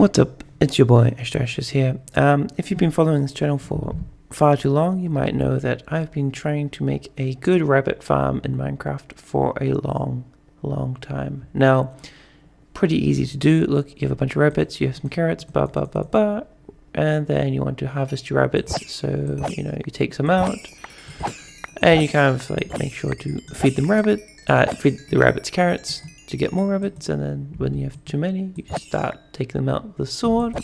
What's up? It's your boy Ashdashes here. If you've been following this channel for far too long, you might know that I've been trying to make a good rabbit farm in Minecraft for a long time. Now, pretty easy to do. Look, you have a bunch of rabbits, you have some carrots, and then you want to harvest your rabbits. So, you take some out, and you kind of like make sure to feed the rabbits carrots to get more rabbits, and then when you have too many, you start taking them out with the sword.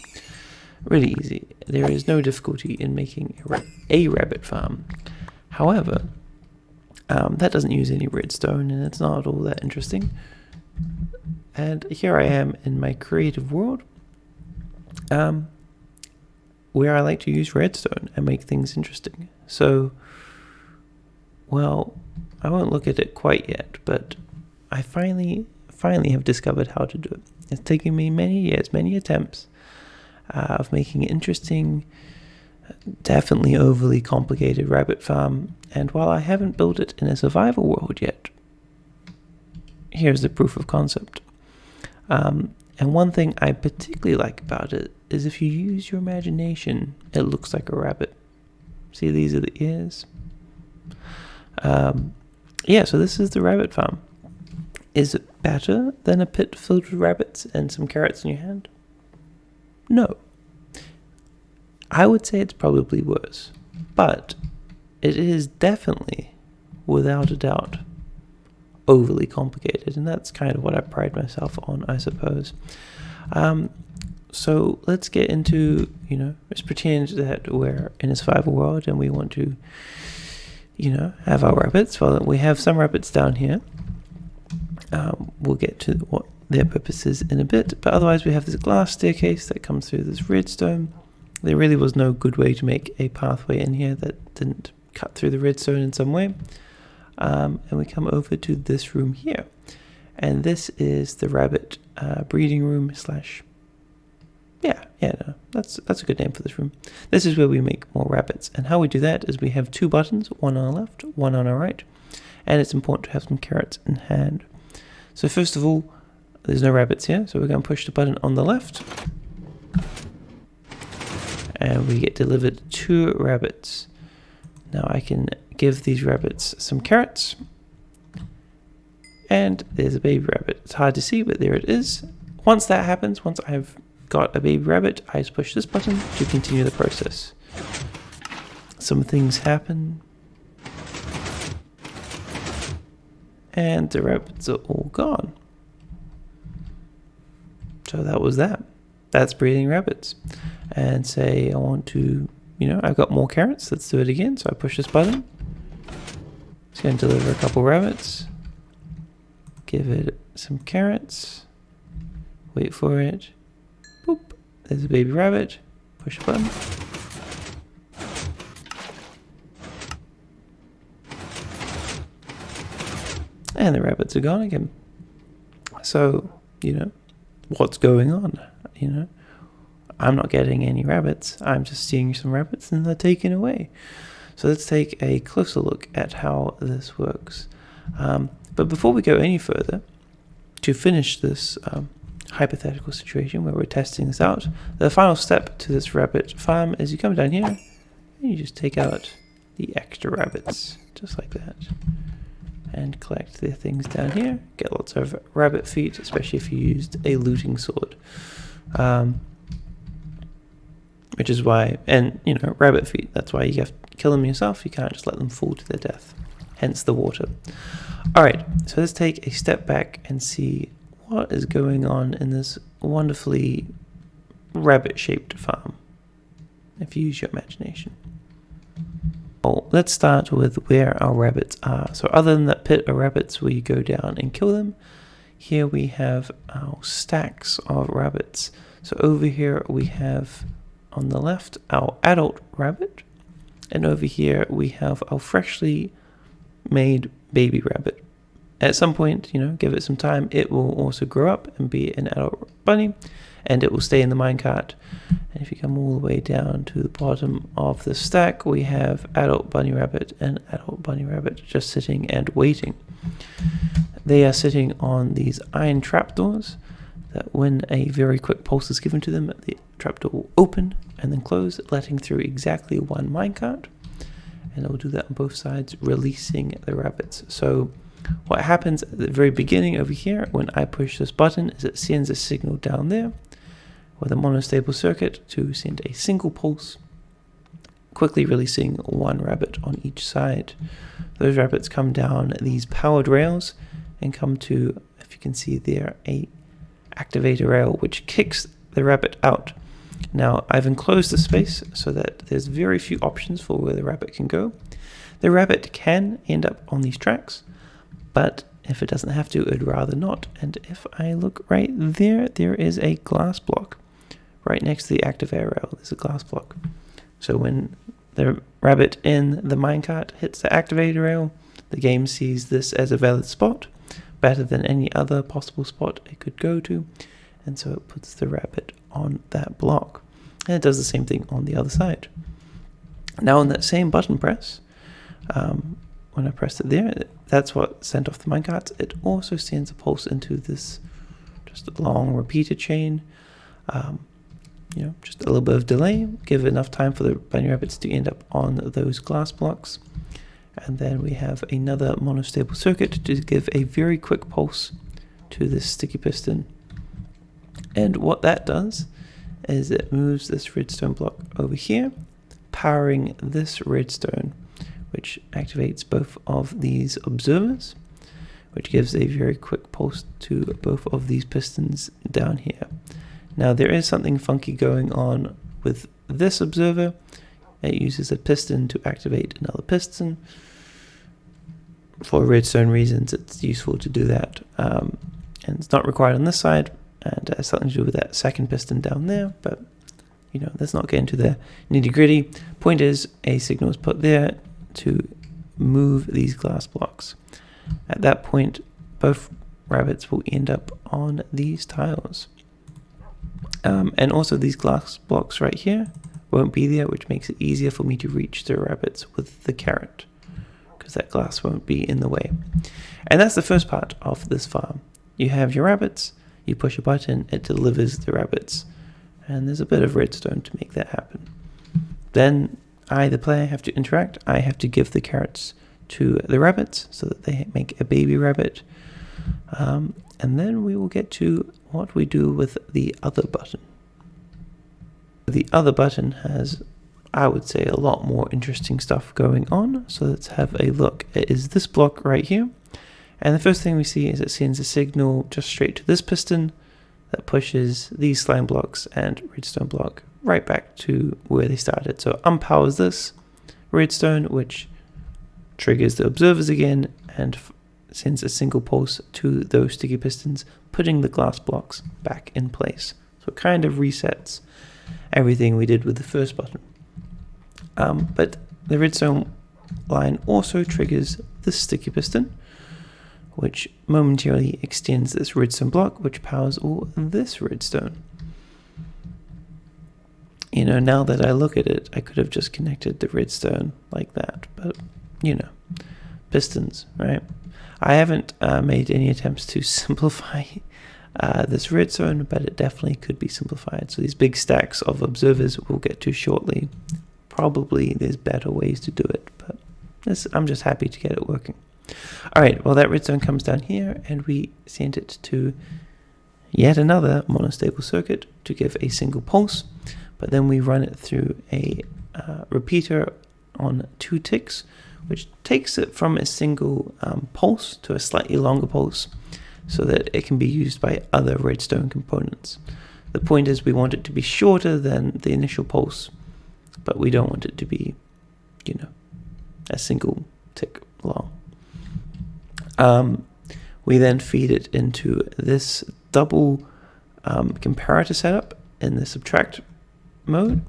Really easy. There is no difficulty in making a rabbit farm. However, that doesn't use any redstone, and it's not all that interesting. And here I am in my creative world, where I like to use redstone and make things interesting. So, well, I won't look at it quite yet, but I finally have discovered how to do it. It's taken me many years, many attempts of making an interesting, definitely overly complicated rabbit farm. And while I haven't built it in a survival world yet, here's the proof of concept. And one thing I particularly like about it is if you use your imagination, it looks like a rabbit. See, these are the ears. Yeah, so this is the rabbit farm. Is it better than a pit filled with rabbits and some carrots in your hand? No. I would say it's probably worse. But it is definitely, without a doubt, overly complicated. And that's kind of what I pride myself on, I suppose. So let's get into, let's pretend that we're in a survival world and we want to, have our rabbits. Well, we have some rabbits down here. We'll get to what their purpose is in a bit, but otherwise we have this glass staircase that comes through this redstone. There really was no good way to make a pathway in here that didn't cut through the redstone in some way. And we come over to this room here, and this is the rabbit breeding room slash. No, that's a good name for this room. This is where we make more rabbits, and how we do that is we have two buttons, one on our left, one on our right, and it's important to have some carrots in hand. So first of all, there's no rabbits here, so we're going to push the button on the left, and we get delivered 2 rabbits. Now I can give these rabbits some carrots, and there's a baby rabbit. It's hard to see, but there it is. Once that happens, once I've got a baby rabbit, I just push this button to continue the process. Some things happen, and the rabbits are all gone. So that was that. That's breeding rabbits. And say I want to, I've got more carrots. Let's do it again. So I push this button. It's going to deliver a couple rabbits. Give it some carrots. Wait for it. Boop. There's a baby rabbit. Push the button. And the rabbits are gone again. So, what's going on? I'm not getting any rabbits. I'm just seeing some rabbits and they're taken away. So let's take a closer look at how this works. But before we go any further, to finish this hypothetical situation where we're testing this out, the final step to this rabbit farm is you come down here and you just take out the extra rabbits, just like that. And collect the things down here. Get lots of rabbit feet, especially if you used a looting sword. Which is why, and rabbit feet, that's why you have to kill them yourself. You can't just let them fall to their death. Hence the water. Alright, so let's take a step back and see what is going on in this wonderfully rabbit-shaped farm. If you use your imagination. Well, let's start with where our rabbits are. So other than that pit of rabbits where you go down and kill them, here we have our stacks of rabbits. So over here we have on the left our adult rabbit, and over here we have our freshly made baby rabbit. At some point, give it some time, it will also grow up and be an adult bunny, and it will stay in the minecart. And if you come all the way down to the bottom of the stack, we have adult bunny rabbit and adult bunny rabbit just sitting and waiting. They are sitting on these iron trapdoors that when a very quick pulse is given to them, the trapdoor will open and then close, letting through exactly one minecart. And it will do that on both sides, releasing the rabbits. So what happens at the very beginning over here when I push this button is it sends a signal down there with a monostable circuit to send a single pulse, quickly releasing one rabbit on each side. Those rabbits come down these powered rails and come to, if you can see there, a activator rail which kicks the rabbit out. Now I've enclosed the space so that there's very few options for where the rabbit can go. The rabbit can end up on these tracks, but if it doesn't have to, it'd rather not. And if I look right there, there is a glass block. Right next to the activator rail, there's a glass block. So when the rabbit in the minecart hits the activator rail, the game sees this as a valid spot, better than any other possible spot it could go to, and so it puts the rabbit on that block. And it does the same thing on the other side. Now on that same button press, when I pressed it there, that's what sent off the minecarts. It also sends a pulse into this just a long repeater chain. Just a little bit of delay, give enough time for the bunny rabbits to end up on those glass blocks. And then we have another monostable circuit to give a very quick pulse to this sticky piston. And what that does is it moves this redstone block over here, powering this redstone, which activates both of these observers, which gives a very quick pulse to both of these pistons down here. Now there is something funky going on with this observer. It uses a piston to activate another piston. For redstone reasons, it's useful to do that. And it's not required on this side, and it has something to do with that second piston down there, but let's not get into the nitty-gritty. Point is, a signal is put there to move these glass blocks. At that point, both rabbits will end up on these tiles. And also these glass blocks right here won't be there, which makes it easier for me to reach the rabbits with the carrot, because that glass won't be in the way. And that's the first part of this farm. You have your rabbits, you push a button, it delivers the rabbits, and there's a bit of redstone to make that happen. Then I, the player, have to interact. I have to give the carrots to the rabbits so that they make a baby rabbit. And then we will get to what we do with the other button. The other button has, I would say, a lot more interesting stuff going on. So let's have a look. It is this block right here. And the first thing we see is it sends a signal just straight to this piston that pushes these slime blocks and redstone block right back to where they started. So it unpowers this redstone, which triggers the observers again and sends a single pulse to those sticky pistons, putting the glass blocks back in place. So it kind of resets everything we did with the first button. But the redstone line also triggers this sticky piston, which momentarily extends this redstone block, which powers all this redstone. Now that I look at it, I could have just connected the redstone like that, but pistons, right? I haven't made any attempts to simplify this redstone, but it definitely could be simplified. So these big stacks of observers we'll get to shortly. Probably there's better ways to do it, but I'm just happy to get it working. All right, well, that redstone comes down here, and we send it to yet another monostable circuit to give a single pulse, but then we run it through a repeater on 2 ticks, which takes it from a single pulse to a slightly longer pulse so that it can be used by other redstone components. The point is we want it to be shorter than the initial pulse, but we don't want it to be, a single tick long. We then feed it into this double comparator setup in the subtract mode.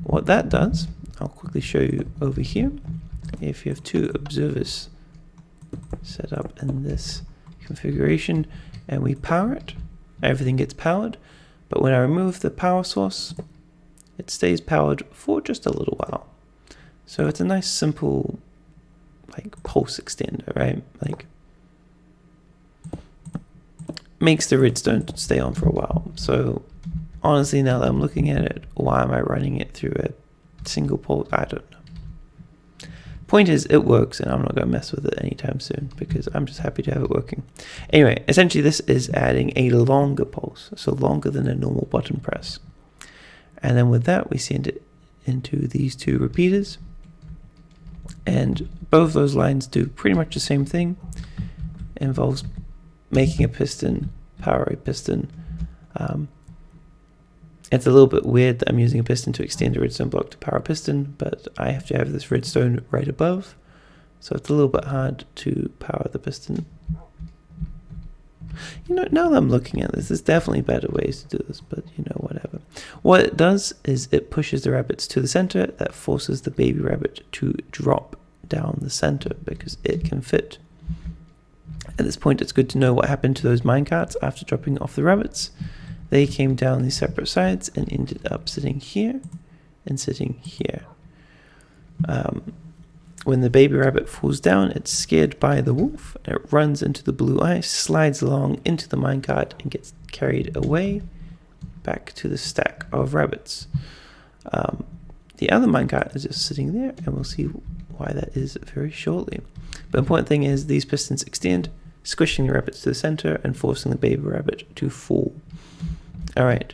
What that does, I'll quickly show you over here. If you have 2 observers set up in this configuration and we power it, everything gets powered, but when I remove the power source, it stays powered for just a little while. So it's a nice simple pulse extender, right? makes the redstone stay on for a while. So honestly, now that I'm looking at it, why am I running it through a single pole? I don't know. Point is, it works, and I'm not going to mess with it anytime soon because I'm just happy to have it working. Anyway, essentially this is adding a longer pulse, so longer than a normal button press. And then with that, we send it into these two repeaters. And both those lines do pretty much the same thing. It involves making a piston, power a piston. It's a little bit weird that I'm using a piston to extend a redstone block to power a piston, but I have to have this redstone right above, so it's a little bit hard to power the piston. You know, now that I'm looking at this, there's definitely better ways to do this, but you know, whatever. What it does is it pushes the rabbits to the center. That forces the baby rabbit to drop down the center because it can fit. At this point, it's good to know what happened to those minecarts after dropping off the rabbits. They came down these separate sides and ended up sitting here and sitting here. When the baby rabbit falls down, it's scared by the wolf. It runs into the blue ice, slides along into the minecart, and gets carried away back to the stack of rabbits. The other minecart is just sitting there, and we'll see why that is very shortly. But the important thing is these pistons extend, squishing the rabbits to the center and forcing the baby rabbit to fall. Alright,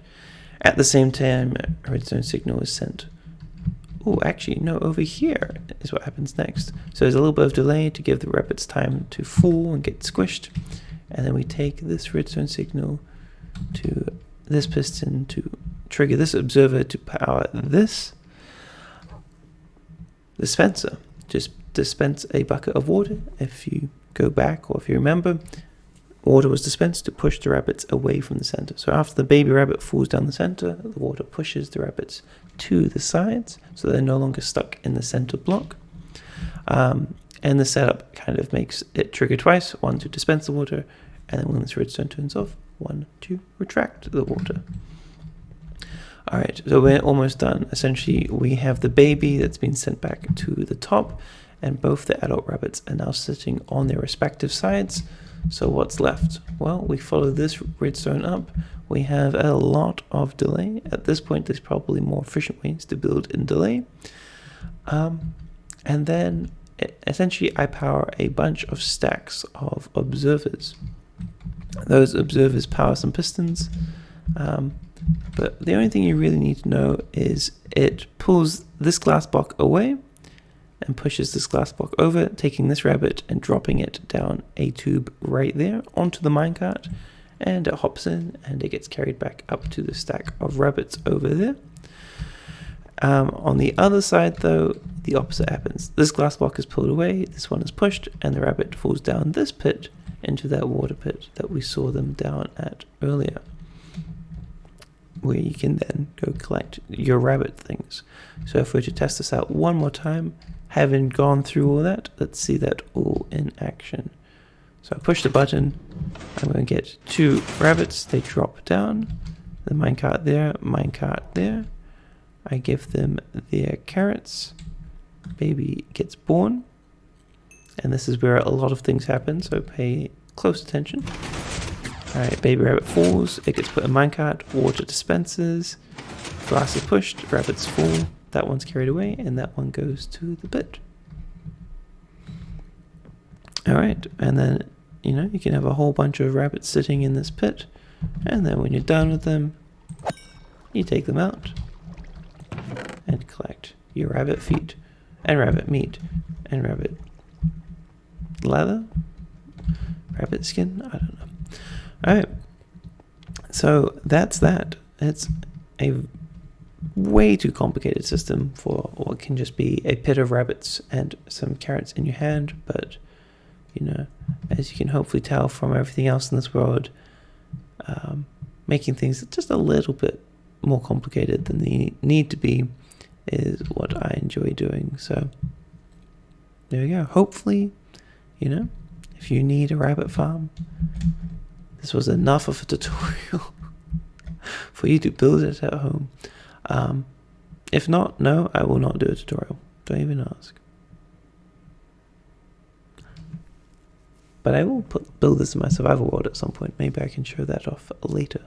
at the same time, a redstone signal is sent. Oh, actually, no, over here is what happens next. So there's a little bit of delay to give the rabbits time to fall and get squished. And then we take this redstone signal to this piston to trigger this observer to power this dispenser. Just dispense a bucket of water. If you go back or if you remember, water was dispensed to push the rabbits away from the center. So after the baby rabbit falls down the center, the water pushes the rabbits to the sides, so they're no longer stuck in the center block. And the setup kind of makes it trigger twice, one to dispense the water, and then when this redstone turns off, one to retract the water. Alright, so we're almost done. Essentially, we have the baby that's been sent back to the top, and both the adult rabbits are now sitting on their respective sides. So what's left? Well, we follow this redstone up. We have a lot of delay. At this point, there's probably more efficient ways to build in delay. And then, essentially, I power a bunch of stacks of observers. Those observers power some pistons. But the only thing you really need to know is it pulls this glass block away and pushes this glass block over, taking this rabbit and dropping it down a tube right there onto the minecart, and it hops in and it gets carried back up to the stack of rabbits over there. On the other side though, the opposite happens. This glass block is pulled away, this one is pushed, and the rabbit falls down this pit into that water pit that we saw them down at earlier, where you can then go collect your rabbit things. So if we were to test this out one more time, having gone through all that, let's see that all in action. So I push the button, I'm going to get 2 rabbits, they drop down, the minecart there, I give them their carrots, baby gets born, and this is where a lot of things happen, so pay close attention. Alright, baby rabbit falls, it gets put in minecart, water dispenses, glass is pushed, rabbits fall, that one's carried away, and that one goes to the pit. Alright, and then, you can have a whole bunch of rabbits sitting in this pit, and then when you're done with them, you take them out and collect your rabbit feet, and rabbit meat, and rabbit leather, rabbit skin, I don't know. Alright, so that's that. It's a way too complicated system for what can just be a pit of rabbits and some carrots in your hand, but as you can hopefully tell from everything else in this world, making things just a little bit more complicated than they need to be is what I enjoy doing. So there we go. Hopefully, if you need a rabbit farm, this was enough of a tutorial for you to build it at home. If not, no, I will not do a tutorial. Don't even ask. But I will build this in my survival world at some point. Maybe I can show that off later.